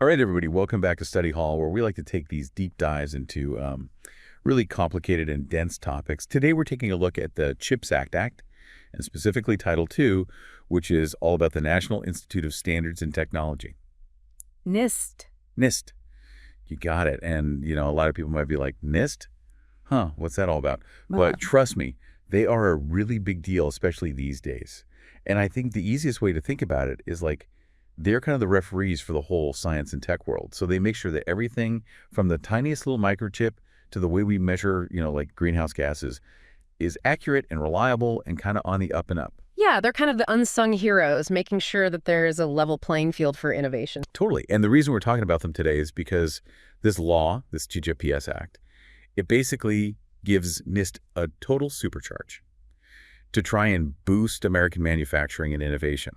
All right, everybody, welcome back to Study Hall, where we like to take these deep dives into really complicated and dense topics. Today, we're taking a look at the CHIPS Act, and specifically Title II, which is all about the National Institute of Standards and Technology. NIST. NIST. You got it. And, a lot of people might be like, NIST? Huh, what's that all about? But trust me, they are a really big deal, especially these days. And I think the easiest way to think about it is like, they're kind of the referees for the whole science and tech world. So they make sure that everything from the tiniest little microchip to the way we measure, like greenhouse gases is accurate and reliable and kind of on the up and up. Yeah, they're kind of the unsung heroes, making sure that there's a level playing field for innovation. Totally. And the reason we're talking about them today is because this law, this TCHPS Act, it basically gives NIST a total supercharge to try and boost American manufacturing and innovation.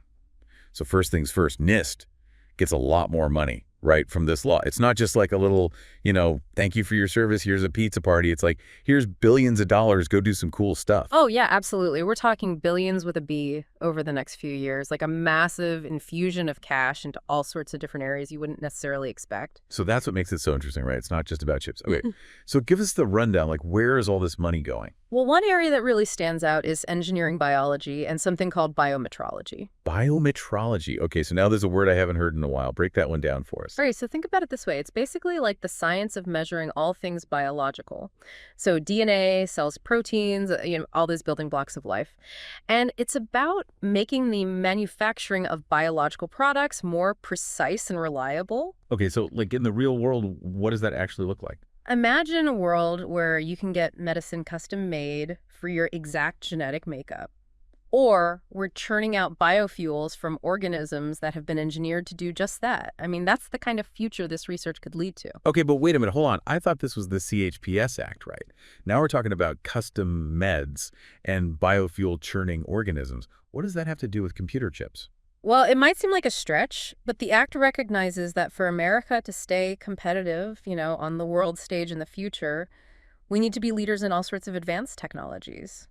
So first things first, NIST gets a lot more money, right, from this law. It's not just like a little, thank you for your service, here's a pizza party. It's like, here's billions of dollars, go do some cool stuff. Oh, yeah, absolutely. We're talking billions with a B over the next few years, like a massive infusion of cash into all sorts of different areas you wouldn't necessarily expect. So that's what makes it so interesting, right? It's not just about chips. Okay, so give us the rundown, like where is all this money going? Well, one area that really stands out is engineering biology and something called biometrology. Biometrology. Okay, so now there's a word I haven't heard in a while. Break that one down for us. All right, so think about it this way. It's basically like the science of measuring all things biological. So DNA, cells, proteins, all those building blocks of life. And it's about making the manufacturing of biological products more precise and reliable. Okay, so like in the real world, what does that actually look like? Imagine a world where you can get medicine custom made for your exact genetic makeup. Or we're churning out biofuels from organisms that have been engineered to do just that. I mean, that's the kind of future this research could lead to. Okay, but wait a minute, hold on. I thought this was the CHPS Act, right? Now we're talking about custom meds and biofuel churning organisms. What does that have to do with computer chips? Well, it might seem like a stretch, but the Act recognizes that for America to stay competitive, on the world stage in the future, we need to be leaders in all sorts of advanced technologies.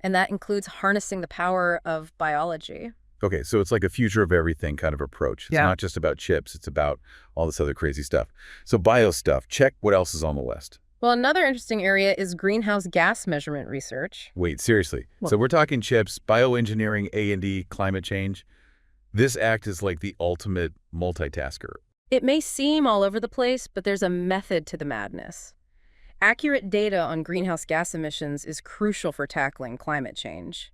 And that includes harnessing the power of biology. Okay, so it's like a future of everything kind of approach. It's not just about chips, it's about all this other crazy stuff. So bio stuff, check. What else is on the list? Well, another interesting area is greenhouse gas measurement research. Wait, seriously? So we're talking chips, bioengineering, A&D, climate change. This act is like the ultimate multitasker. It may seem all over the place, but there's a method to the madness. Accurate data on greenhouse gas emissions is crucial for tackling climate change.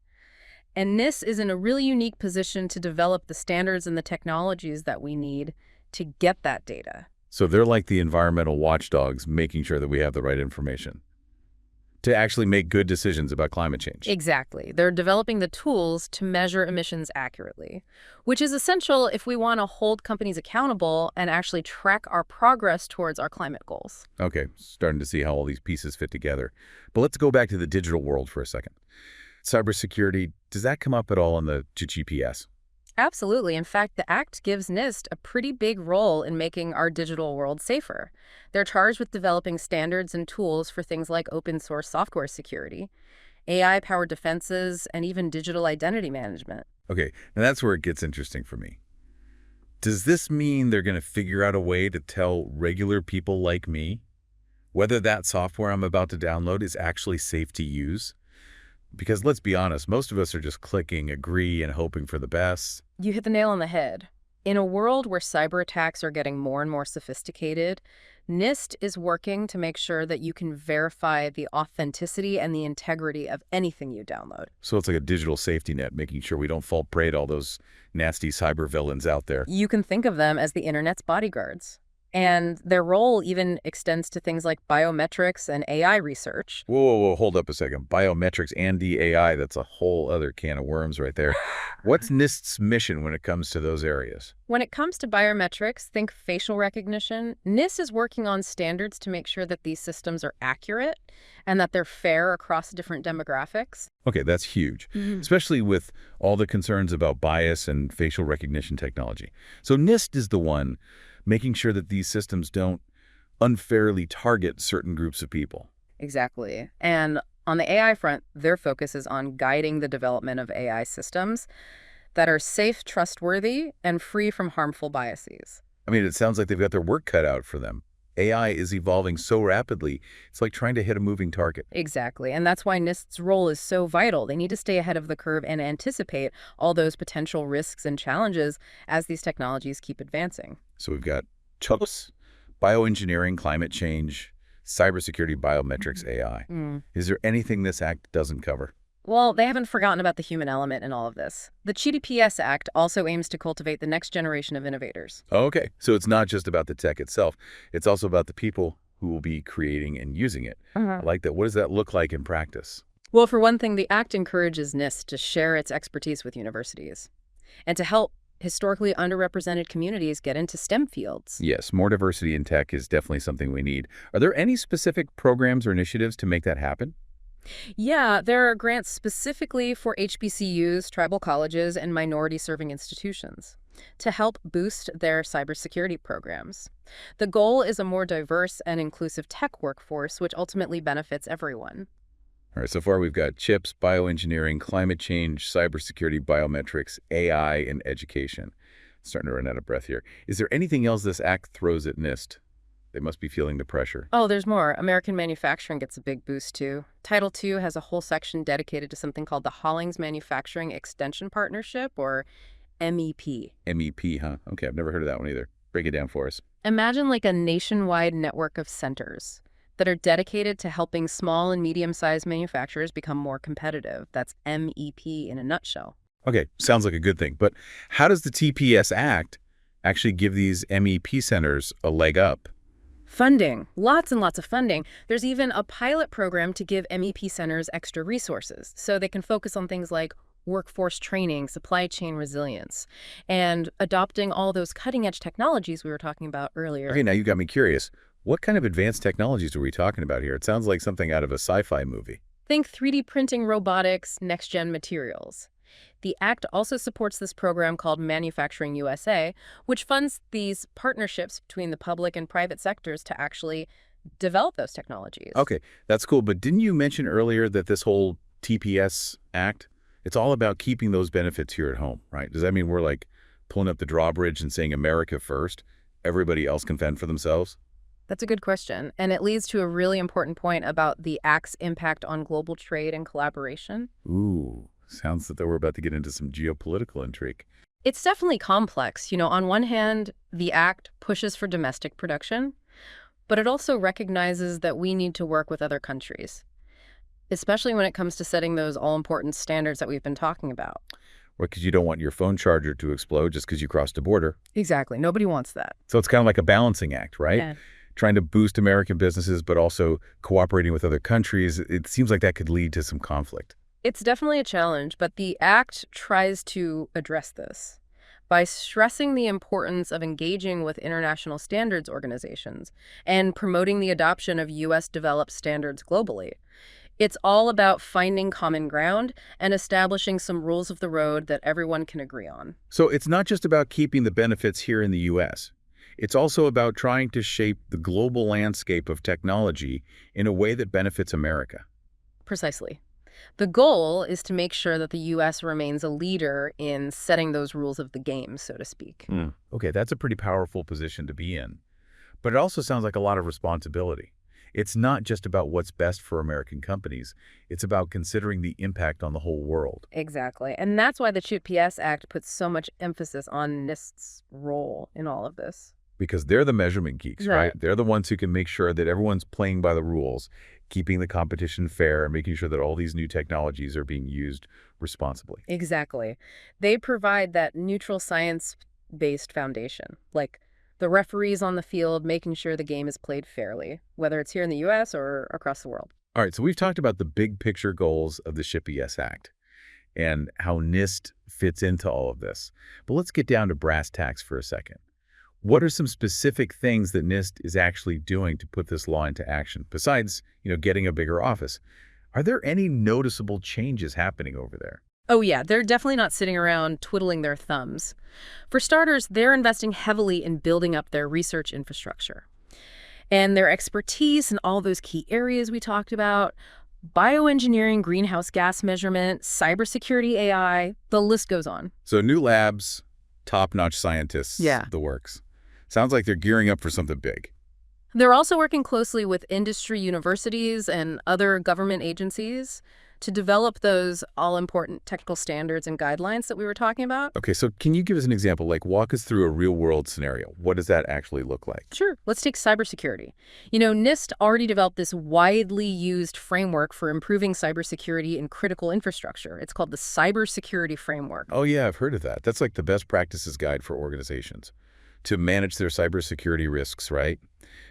And NIST is in a really unique position to develop the standards and the technologies that we need to get that data. So they're like the environmental watchdogs, making sure that we have the right information to actually make good decisions about climate change. Exactly. They're developing the tools to measure emissions accurately, which is essential if we want to hold companies accountable and actually track our progress towards our climate goals. Okay, starting to see how all these pieces fit together. But let's go back to the digital world for a second. Cybersecurity, does that come up at all in the TCHPS? Absolutely. In fact, the Act gives NIST a pretty big role in making our digital world safer. They're charged with developing standards and tools for things like open source software security, AI-powered defenses, and even digital identity management. Okay, now that's where it gets interesting for me. Does this mean they're going to figure out a way to tell regular people like me whether that software I'm about to download is actually safe to use? Because let's be honest, most of us are just clicking agree and hoping for the best. You hit the nail on the head. In a world where cyber attacks are getting more and more sophisticated, NIST is working to make sure that you can verify the authenticity and the integrity of anything you download. So it's like a digital safety net, making sure we don't fall prey to all those nasty cyber villains out there. You can think of them as the internet's bodyguards. And their role even extends to things like biometrics and AI research. Whoa, hold up a second. Biometrics and the AI, that's a whole other can of worms right there. What's NIST's mission when it comes to those areas? When it comes to biometrics, think facial recognition. NIST is working on standards to make sure that these systems are accurate and that they're fair across different demographics. Okay, that's huge, especially with all the concerns about bias and facial recognition technology. So NIST is the one making sure that these systems don't unfairly target certain groups of people. Exactly. And on the AI front, their focus is on guiding the development of AI systems that are safe, trustworthy, and free from harmful biases. I mean, it sounds like they've got their work cut out for them. AI is evolving so rapidly, it's like trying to hit a moving target. Exactly. And that's why NIST's role is so vital. They need to stay ahead of the curve and anticipate all those potential risks and challenges as these technologies keep advancing. So we've got chips, bioengineering, climate change, cybersecurity, biometrics, AI. Mm. Is there anything this act doesn't cover? Well, they haven't forgotten about the human element in all of this. The GDPS Act also aims to cultivate the next generation of innovators. Okay, so it's not just about the tech itself. It's also about the people who will be creating and using it. I like that. What does that look like in practice? Well, for one thing, the Act encourages NIST to share its expertise with universities and to help historically underrepresented communities get into STEM fields. Yes, more diversity in tech is definitely something we need. Are there any specific programs or initiatives to make that happen? Yeah, there are grants specifically for HBCUs, tribal colleges, and minority-serving institutions to help boost their cybersecurity programs. The goal is a more diverse and inclusive tech workforce, which ultimately benefits everyone. All right, so far we've got chips, bioengineering, climate change, cybersecurity, biometrics, AI, and education. Starting to run out of breath here. Is there anything else this act throws at NIST? They must be feeling the pressure. Oh, there's more. American manufacturing gets a big boost, too. Title II has a whole section dedicated to something called the Hollings Manufacturing Extension Partnership, or MEP. MEP, huh? Okay, I've never heard of that one either. Break it down for us. Imagine like a nationwide network of centers that are dedicated to helping small and medium-sized manufacturers become more competitive. That's MEP in a nutshell. Okay, sounds like a good thing. But how does the TPS Act actually give these MEP centers a leg up? Funding. Lots and lots of funding. There's even a pilot program to give MEP centers extra resources so they can focus on things like workforce training, supply chain resilience, and adopting all those cutting-edge technologies we were talking about earlier. Okay, now you got me curious. What kind of advanced technologies are we talking about here? It sounds like something out of a sci-fi movie. Think 3D printing, robotics, next-gen materials. The Act also supports this program called Manufacturing USA, which funds these partnerships between the public and private sectors to actually develop those technologies. Okay, that's cool. But didn't you mention earlier that this whole TPS Act, it's all about keeping those benefits here at home, right? Does that mean we're like pulling up the drawbridge and saying America first, everybody else can fend for themselves? That's a good question, and it leads to a really important point about the Act's impact on global trade and collaboration. Ooh, sounds that we're about to get into some geopolitical intrigue. It's definitely complex. On one hand, the Act pushes for domestic production, but it also recognizes that we need to work with other countries, especially when it comes to setting those all-important standards that we've been talking about. Well, because you don't want your phone charger to explode just because you crossed a border. Exactly. Nobody wants that. So it's kind of like a balancing act, right? Yeah. Trying to boost American businesses, but also cooperating with other countries. It seems like that could lead to some conflict. It's definitely a challenge, but the Act tries to address this by stressing the importance of engaging with international standards organizations and promoting the adoption of U.S.-developed standards globally. It's all about finding common ground and establishing some rules of the road that everyone can agree on. So it's not just about keeping the benefits here in the U.S. It's also about trying to shape the global landscape of technology in a way that benefits America. Precisely. The goal is to make sure that the U.S. remains a leader in setting those rules of the game, so to speak. Okay, that's a pretty powerful position to be in. But it also sounds like a lot of responsibility. It's not just about what's best for American companies. It's about considering the impact on the whole world. Exactly. And that's why the CHIPS Act puts so much emphasis on NIST's role in all of this. Because they're the measurement geeks, right? They're the ones who can make sure that everyone's playing by the rules, keeping the competition fair, and making sure that all these new technologies are being used responsibly. Exactly. They provide that neutral science-based foundation, like the referees on the field making sure the game is played fairly, whether it's here in the U.S. or across the world. All right, so we've talked about the big picture goals of the CHIPS Act and how NIST fits into all of this. But let's get down to brass tacks for a second. What are some specific things that NIST is actually doing to put this law into action, besides, getting a bigger office? Are there any noticeable changes happening over there? Oh yeah, they're definitely not sitting around twiddling their thumbs. For starters, they're investing heavily in building up their research infrastructure. And their expertise in all those key areas we talked about, bioengineering, greenhouse gas measurement, cybersecurity AI, the list goes on. So new labs, top-notch scientists, Yeah. the works. Sounds like they're gearing up for something big. They're also working closely with industry universities and other government agencies to develop those all-important technical standards and guidelines that we were talking about. Okay, so can you give us an example? Like, walk us through a real-world scenario. What does that actually look like? Sure. Let's take cybersecurity. NIST already developed this widely used framework for improving cybersecurity in critical infrastructure. It's called the Cybersecurity Framework. Oh, yeah, I've heard of that. That's like the best practices guide for organizations to manage their cybersecurity risks, right?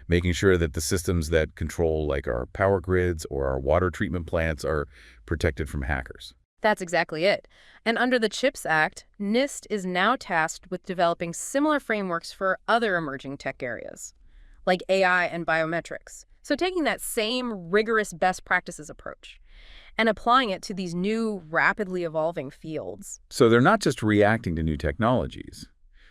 Making sure that the systems that control like our power grids or our water treatment plants are protected from hackers. That's exactly it. And under the CHIPS Act, NIST is now tasked with developing similar frameworks for other emerging tech areas, like AI and biometrics. So taking that same rigorous best practices approach and applying it to these new, rapidly evolving fields. So they're not just reacting to new technologies.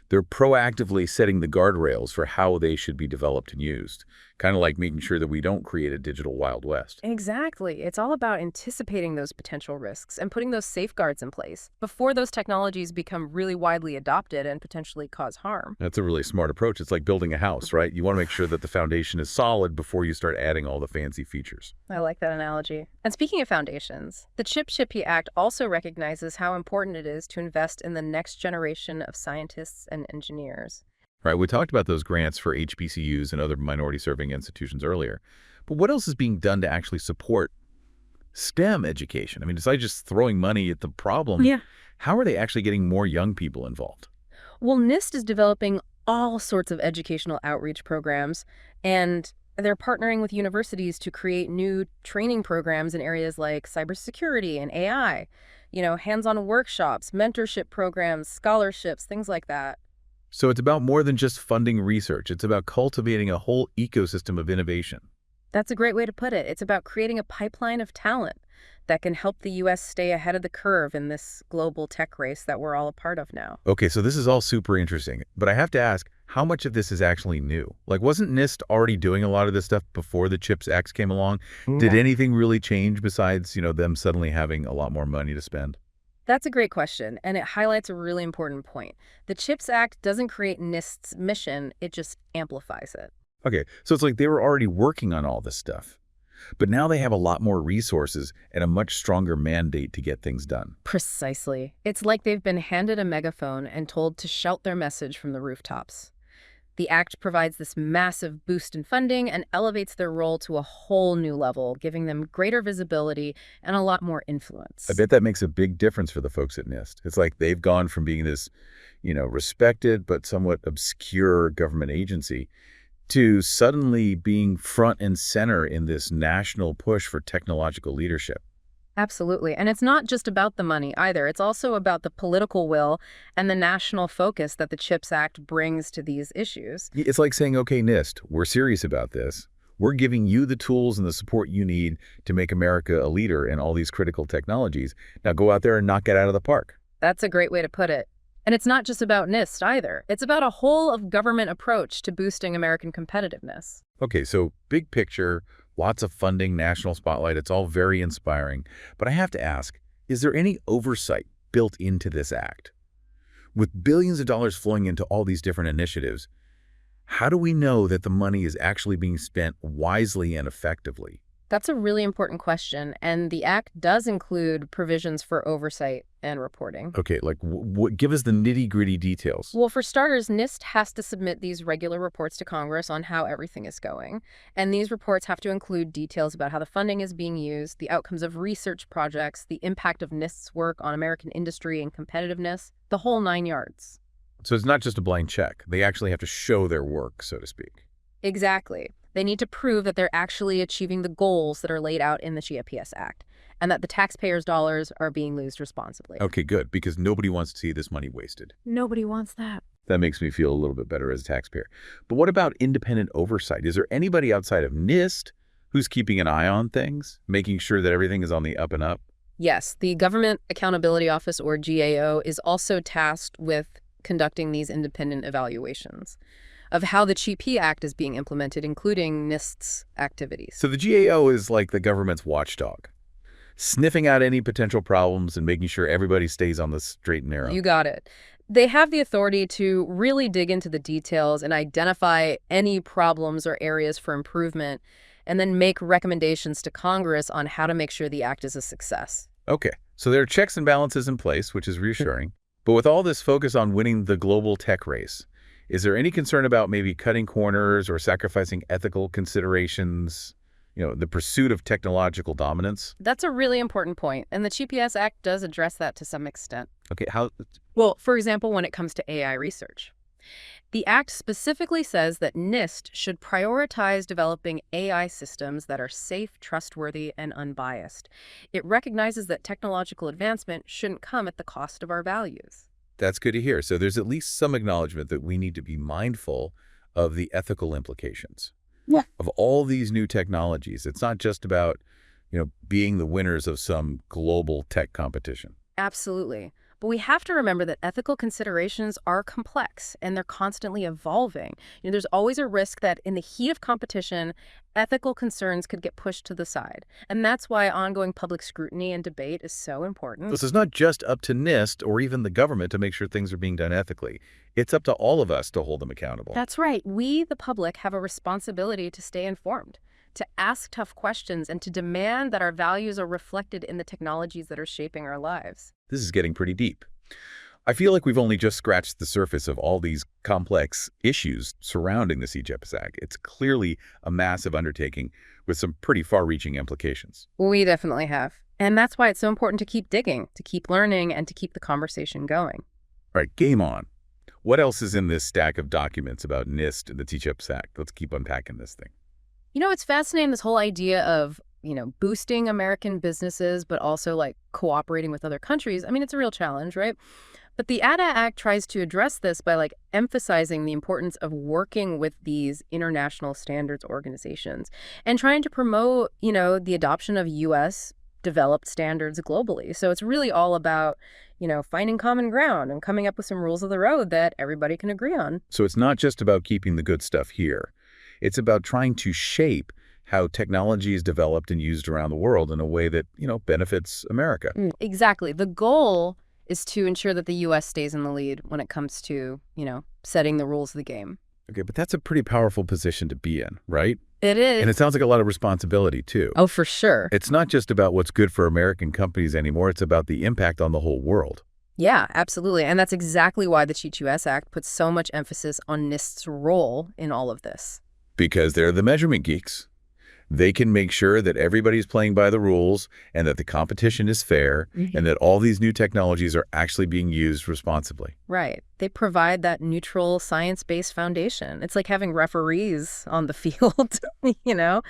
They're proactively setting the guardrails for how they should be developed and used, kind of like making sure that we don't create a digital Wild West. Exactly. It's all about anticipating those potential risks and putting those safeguards in place before those technologies become really widely adopted and potentially cause harm. That's a really smart approach. It's like building a house, right? You want to make sure that the foundation is solid before you start adding all the fancy features. I like that analogy. And speaking of foundations, the CHIPS Act also recognizes how important it is to invest in the next generation of scientists and engineers. Right, we talked about those grants for HBCUs and other minority-serving institutions earlier. But what else is being done to actually support STEM education? I mean, besides just throwing money at the problem, Yeah. how are they actually getting more young people involved? Well, NIST is developing all sorts of educational outreach programs, and they're partnering with universities to create new training programs in areas like cybersecurity and AI, hands-on workshops, mentorship programs, scholarships, things like that. So it's about more than just funding research. It's about cultivating a whole ecosystem of innovation. That's a great way to put it. It's about creating a pipeline of talent that can help the U.S. stay ahead of the curve in this global tech race that we're all a part of now. Okay, so this is all super interesting, but I have to ask, how much of this is actually new? Like, wasn't NIST already doing a lot of this stuff before the CHIPS Act came along? Did anything really change besides, them suddenly having a lot more money to spend? That's a great question, and it highlights a really important point. The CHIPS Act doesn't create NIST's mission, it just amplifies it. Okay, so it's like they were already working on all this stuff, but now they have a lot more resources and a much stronger mandate to get things done. Precisely. It's like they've been handed a megaphone and told to shout their message from the rooftops. The Act provides this massive boost in funding and elevates their role to a whole new level, giving them greater visibility and a lot more influence. I bet that makes a big difference for the folks at NIST. It's like they've gone from being this, respected but somewhat obscure government agency to suddenly being front and center in this national push for technological leadership. Absolutely. And it's not just about the money either. It's also about the political will and the national focus that the CHIPS Act brings to these issues. It's like saying, okay, NIST, we're serious about this. We're giving you the tools and the support you need to make America a leader in all these critical technologies. Now go out there and knock it out of the park. That's a great way to put it. And it's not just about NIST either. It's about a whole of government approach to boosting American competitiveness. Okay, so big picture, lots of funding, national spotlight, it's all very inspiring. But I have to ask, is there any oversight built into this act? With billions of dollars flowing into all these different initiatives, how do we know that the money is actually being spent wisely and effectively? That's a really important question, and the Act does include provisions for oversight and reporting. Okay, like give us the nitty-gritty details. Well, for starters, NIST has to submit these regular reports to Congress on how everything is going. And these reports have to include details about how the funding is being used, the outcomes of research projects, the impact of NIST's work on American industry and competitiveness, the whole 9 yards. So it's not just a blind check. They actually have to show their work, so to speak. Exactly. They need to prove that they're actually achieving the goals that are laid out in the CHIPS Act and that the taxpayers' dollars are being used responsibly. Okay, good, because nobody wants to see this money wasted. Nobody wants that. That makes me feel a little bit better as a taxpayer. But what about independent oversight? Is there anybody outside of NIST who's keeping an eye on things, making sure that everything is on the up and up? Yes, the Government Accountability Office, or GAO, is also tasked with conducting these independent evaluations of how the CHIPS Act is being implemented, including NIST's activities. So the GAO is like the government's watchdog, sniffing out any potential problems and making sure everybody stays on the straight and narrow. You got it. They have the authority to really dig into the details and identify any problems or areas for improvement, and then make recommendations to Congress on how to make sure the act is a success. Okay, so there are checks and balances in place, which is reassuring. But with all this focus on winning the global tech race, is there any concern about maybe cutting corners or sacrificing ethical considerations, the pursuit of technological dominance? That's a really important point, and the GPS Act does address that to some extent. Okay, how? Well, for example, when it comes to AI research. The Act specifically says that NIST should prioritize developing AI systems that are safe, trustworthy, and unbiased. It recognizes that technological advancement shouldn't come at the cost of our values. That's good to hear. So there's at least some acknowledgement that we need to be mindful of the ethical implications of all these new technologies. It's not just about, being the winners of some global tech competition. Absolutely. But we have to remember that ethical considerations are complex and they're constantly evolving. There's always a risk that in the heat of competition, ethical concerns could get pushed to the side. And that's why ongoing public scrutiny and debate is so important. This is not just up to NIST or even the government to make sure things are being done ethically. It's up to all of us to hold them accountable. That's right. We, the public, have a responsibility to stay informed, to ask tough questions, and to demand that our values are reflected in the technologies that are shaping our lives. This is getting pretty deep. I feel like we've only just scratched the surface of all these complex issues surrounding the CHIPS Act. It's clearly a massive undertaking with some pretty far-reaching implications. We definitely have. And that's why it's so important to keep digging, to keep learning, and to keep the conversation going. All right, game on. What else is in this stack of documents about NIST and the CHIPS Act? Let's keep unpacking this thing. It's fascinating, this whole idea of, boosting American businesses, but also like cooperating with other countries. I mean, it's a real challenge, right? But the ADA Act tries to address this by emphasizing the importance of working with these international standards organizations and trying to promote, the adoption of U.S. developed standards globally. So it's really all about, finding common ground and coming up with some rules of the road that everybody can agree on. So it's not just about keeping the good stuff here. It's about trying to shape how technology is developed and used around the world in a way that, benefits America. Exactly. The goal is to ensure that the U.S. stays in the lead when it comes to, setting the rules of the game. Okay, but that's a pretty powerful position to be in, right? It is. And it sounds like a lot of responsibility, too. Oh, for sure. It's not just about what's good for American companies anymore. It's about the impact on the whole world. Yeah, absolutely. And that's exactly why the CHIPS Act puts so much emphasis on NIST's role in all of this. Because they're the measurement geeks. They can make sure that everybody's playing by the rules and that the competition is fair and that all these new technologies are actually being used responsibly. Right. They provide that neutral, science-based foundation. It's like having referees on the field, to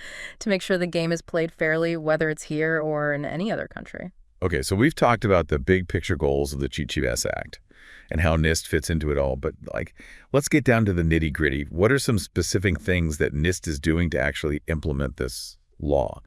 make sure the game is played fairly, whether it's here or in any other country. Okay, so we've talked about the big picture goals of the CHIPS Act and how NIST fits into it all. But let's get down to the nitty gritty. What are some specific things that NIST is doing to actually implement this law?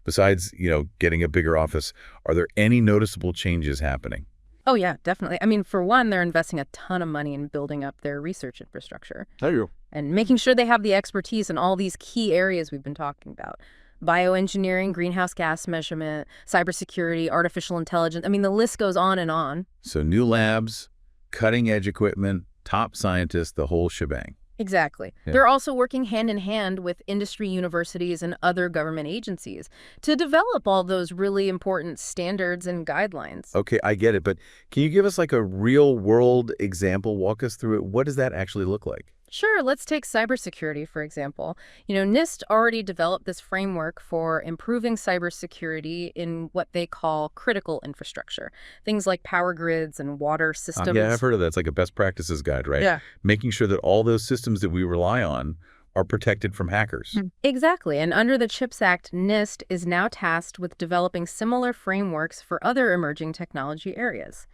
Besides, getting a bigger office, are there any noticeable changes happening? Oh, yeah, definitely. I mean, for one, they're investing a ton of money in building up their research infrastructure. There you go. And making sure they have the expertise in all these key areas we've been talking about. Bioengineering, greenhouse gas measurement, cybersecurity, artificial intelligence. I mean, the list goes on and on. So new labs, cutting-edge equipment, top scientists, the whole shebang. Exactly. Yeah. They're also working hand in hand with industry universities and other government agencies to develop all those really important standards and guidelines. Okay, I get it. But can you give us a real-world example? Walk us through it. What does that actually look like? Sure, let's take cybersecurity, for example. NIST already developed this framework for improving cybersecurity in what they call critical infrastructure. Things like power grids and water systems. Yeah, I've heard of that. It's like a best practices guide, right? Yeah. Making sure that all those systems that we rely on are protected from hackers. Exactly. And under the CHIPS Act, NIST is now tasked with developing similar frameworks for other emerging technology areas,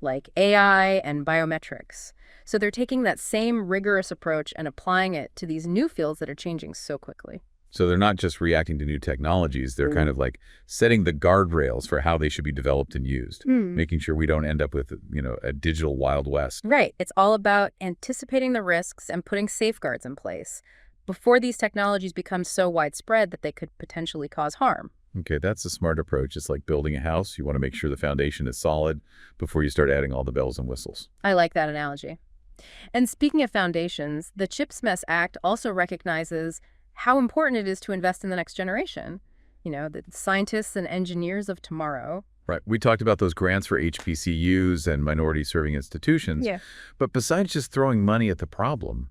like AI and biometrics. So they're taking that same rigorous approach and applying it to these new fields that are changing so quickly. So they're not just reacting to new technologies. They're kind of setting the guardrails for how they should be developed and used, making sure we don't end up with, a digital Wild West. Right. It's all about anticipating the risks and putting safeguards in place before these technologies become so widespread that they could potentially cause harm. Okay, that's a smart approach. It's like building a house. You want to make sure the foundation is solid before you start adding all the bells and whistles. I like that analogy. And speaking of foundations, the CHIPS Mess Act also recognizes how important it is to invest in the next generation. The scientists and engineers of tomorrow. Right. We talked about those grants for HBCUs and minority-serving institutions. Yeah. But besides just throwing money at the problem,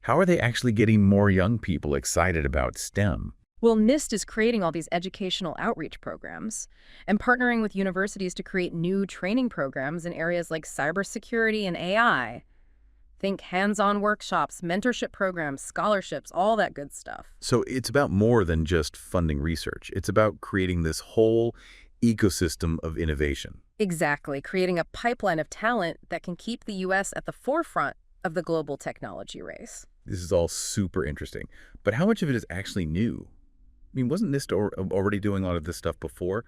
how are they actually getting more young people excited about STEM? Well, NIST is creating all these educational outreach programs and partnering with universities to create new training programs in areas like cybersecurity and AI. Think hands-on workshops, mentorship programs, scholarships, all that good stuff. So it's about more than just funding research. It's about creating this whole ecosystem of innovation. Exactly, creating a pipeline of talent that can keep the U.S. at the forefront of the global technology race. This is all super interesting. But how much of it is actually new? I mean, wasn't NIST already doing a lot of this stuff before?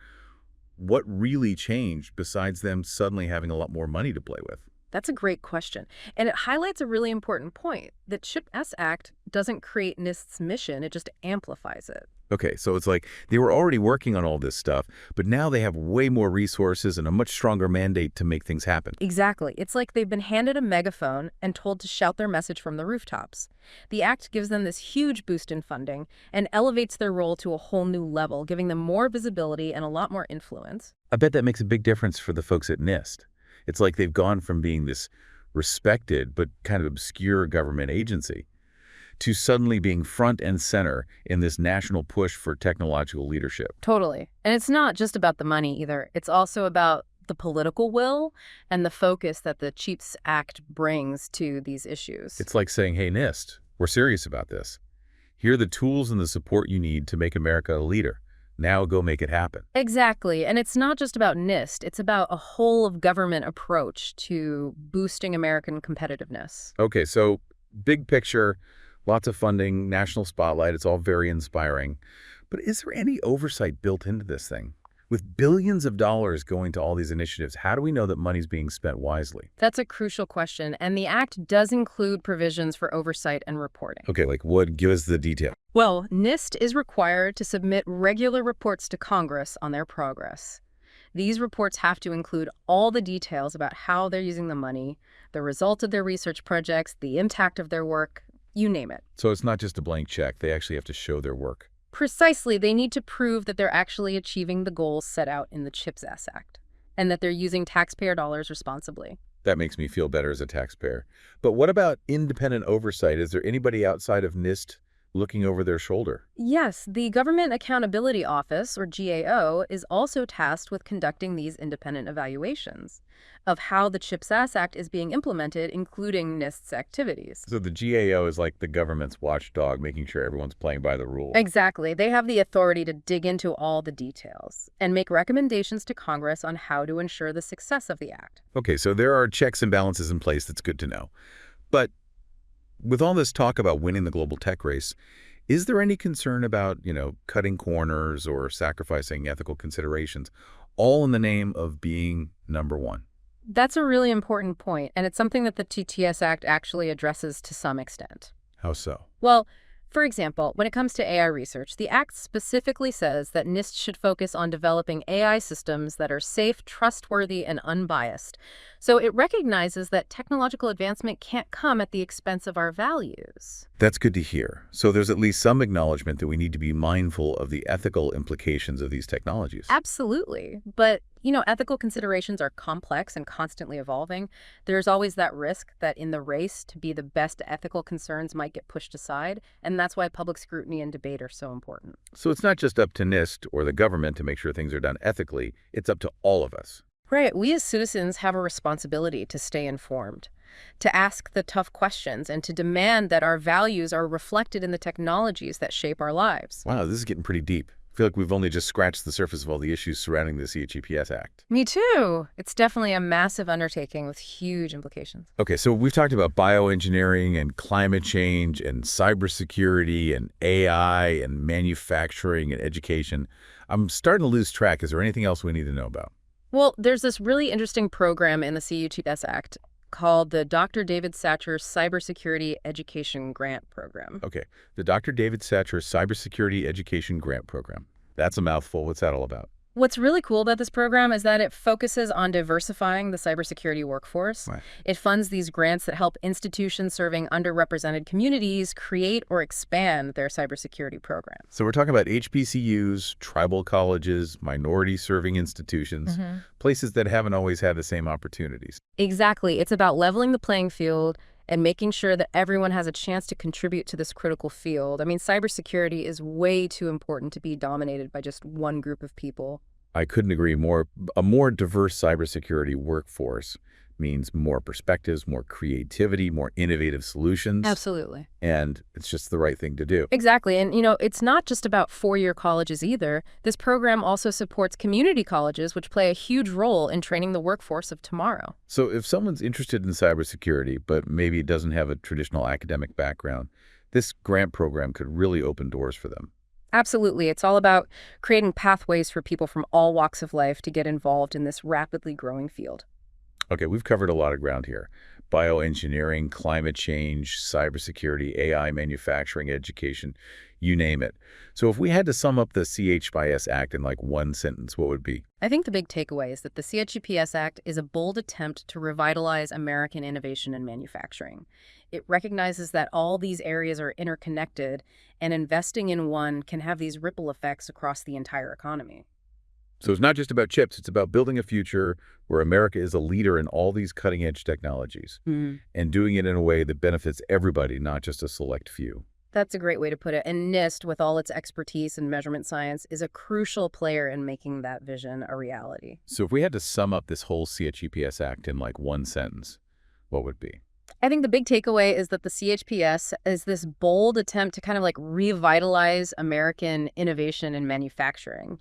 What really changed besides them suddenly having a lot more money to play with? That's a great question. And it highlights a really important point. The CHIPS Act doesn't create NIST's mission, it just amplifies it. Okay, so it's like they were already working on all this stuff, but now they have way more resources and a much stronger mandate to make things happen. Exactly. It's like they've been handed a megaphone and told to shout their message from the rooftops. The act gives them this huge boost in funding and elevates their role to a whole new level, giving them more visibility and a lot more influence. I bet that makes a big difference for the folks at NIST. It's like they've gone from being this respected but kind of obscure government agency to suddenly being front and center in this national push for technological leadership. Totally. And it's not just about the money either. It's also about the political will and the focus that the CHIPS Act brings to these issues. It's like saying, hey, NIST, we're serious about this. Here are the tools and the support you need to make America a leader. Now go make it happen. Exactly. And it's not just about NIST. It's about a whole of government approach to boosting American competitiveness. Okay, so big picture, lots of funding, national spotlight. It's all very inspiring. But is there any oversight built into this thing? With billions of dollars going to all these initiatives, how do we know that money's being spent wisely? That's a crucial question, and the Act does include provisions for oversight and reporting. Okay, like what? Give us the detail. Well, NIST is required to submit regular reports to Congress on their progress. These reports have to include all the details about how they're using the money, the result of their research projects, the impact of their work, you name it. So it's not just a blank check. They actually have to show their work. Precisely, they need to prove that they're actually achieving the goals set out in the CHIPS Act and that they're using taxpayer dollars responsibly. That makes me feel better as a taxpayer. But what about independent oversight? Is there anybody outside of NIST looking over their shoulder? Yes, the Government Accountability Office, or GAO, is also tasked with conducting these independent evaluations of how the CHIPS Act is being implemented, including NIST's activities. So the GAO is like the government's watchdog, making sure everyone's playing by the rules. Exactly. They have the authority to dig into all the details and make recommendations to Congress on how to ensure the success of the act. Okay, so there are checks and balances in place. That's good to know. But with all this talk about winning the global tech race, is there any concern about, cutting corners or sacrificing ethical considerations, all in the name of being number one? That's a really important point, and it's something that the TTS Act actually addresses to some extent. How so? Well, for example, when it comes to AI research, the Act specifically says that NIST should focus on developing AI systems that are safe, trustworthy, and unbiased. So it recognizes that technological advancement can't come at the expense of our values. That's good to hear. So there's at least some acknowledgement that we need to be mindful of the ethical implications of these technologies. Absolutely. But, ethical considerations are complex and constantly evolving. There's always that risk that in the race to be the best ethical concerns might get pushed aside, and that's why public scrutiny and debate are so important. So it's not just up to NIST or the government to make sure things are done ethically. It's up to all of us. Right. We as citizens have a responsibility to stay informed, to ask the tough questions, and to demand that our values are reflected in the technologies that shape our lives. Wow, this is getting pretty deep. I feel like we've only just scratched the surface of all the issues surrounding the CHIPS Act. Me too. It's definitely a massive undertaking with huge implications. Okay, so we've talked about bioengineering and climate change and cybersecurity and AI and manufacturing and education. I'm starting to lose track. Is there anything else we need to know about? Well, there's this really interesting program in the CHIPS Act called the Dr. David Satcher Cybersecurity Education Grant Program. Okay, the Dr. David Satcher Cybersecurity Education Grant Program. That's a mouthful. What's that all about? What's really cool about this program is that it focuses on diversifying the cybersecurity workforce. Right. It funds these grants that help institutions serving underrepresented communities create or expand their cybersecurity programs. So we're talking about HBCUs, tribal colleges, minority-serving institutions, places that haven't always had the same opportunities. Exactly. It's about leveling the playing field and making sure that everyone has a chance to contribute to this critical field. I mean, cybersecurity is way too important to be dominated by just one group of people. I couldn't agree more. A more diverse cybersecurity workforce means more perspectives, more creativity, more innovative solutions, Absolutely. and it's just the right thing to do. Exactly. And, it's not just about four-year colleges either. This program also supports community colleges, which play a huge role in training the workforce of tomorrow. So if someone's interested in cybersecurity, but maybe doesn't have a traditional academic background, this grant program could really open doors for them. Absolutely. It's all about creating pathways for people from all walks of life to get involved in this rapidly growing field. Okay, we've covered a lot of ground here. Bioengineering, climate change, cybersecurity, AI manufacturing, education, you name it. So if we had to sum up the CHIS Act in like one sentence, what would it be? I think the big takeaway is that the CHIPS Act is a bold attempt to revitalize American innovation and manufacturing. It recognizes that all these areas are interconnected, and investing in one can have these ripple effects across the entire economy. So it's not just about chips, it's about building a future where America is a leader in all these cutting-edge technologies and doing it in a way that benefits everybody, not just a select few. That's a great way to put it. And NIST, with all its expertise in measurement science, is a crucial player in making that vision a reality. So if we had to sum up this whole CHIPS Act in like one sentence, what would it be? I think the big takeaway is that the CHPS is this bold attempt to kind of like revitalize American innovation and manufacturing.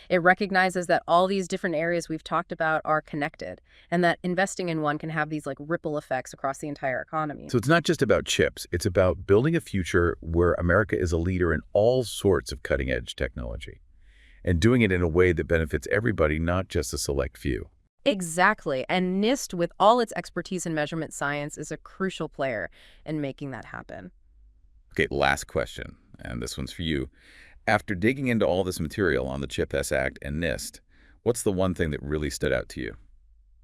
It recognizes that all these different areas we've talked about are connected, and that investing in one can have these like ripple effects across the entire economy. So it's not just about chips, it's about building a future where America is a leader in all sorts of cutting-edge technology and doing it in a way that benefits everybody, not just a select few. Exactly. And NIST, with all its expertise in measurement science, is a crucial player in making that happen. Okay, last question, and this one's for you. After digging into all this material on the CHIPS Act and NIST, what's the one thing that really stood out to you?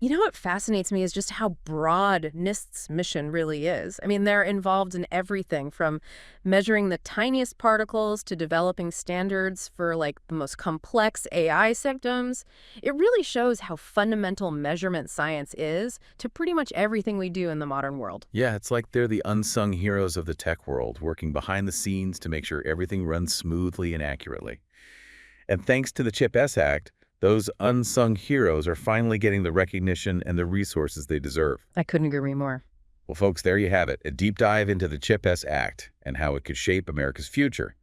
What fascinates me is just how broad NIST's mission really is. I mean, they're involved in everything from measuring the tiniest particles to developing standards for like the most complex AI systems. It really shows how fundamental measurement science is to pretty much everything we do in the modern world. Yeah, it's like they're the unsung heroes of the tech world, working behind the scenes to make sure everything runs smoothly and accurately. And thanks to the CHIPS Act, those unsung heroes are finally getting the recognition and the resources they deserve. I couldn't agree more. Well, folks, there you have it, a deep dive into the CHIPS Act and how it could shape America's future.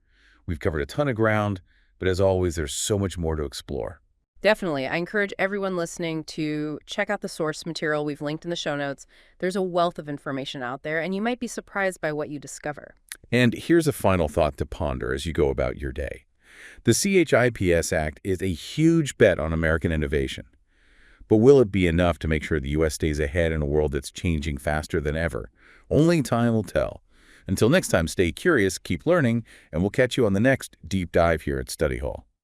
We've covered a ton of ground, but as always, there's so much more to explore. Definitely. I encourage everyone listening to check out the source material we've linked in the show notes. There's a wealth of information out there, and you might be surprised by what you discover. And here's a final thought to ponder as you go about your day. The CHIPS Act is a huge bet on American innovation. But will it be enough to make sure the U.S. stays ahead in a world that's changing faster than ever? Only time will tell. Until next time, stay curious, keep learning, and we'll catch you on the next deep dive here at Study Hall.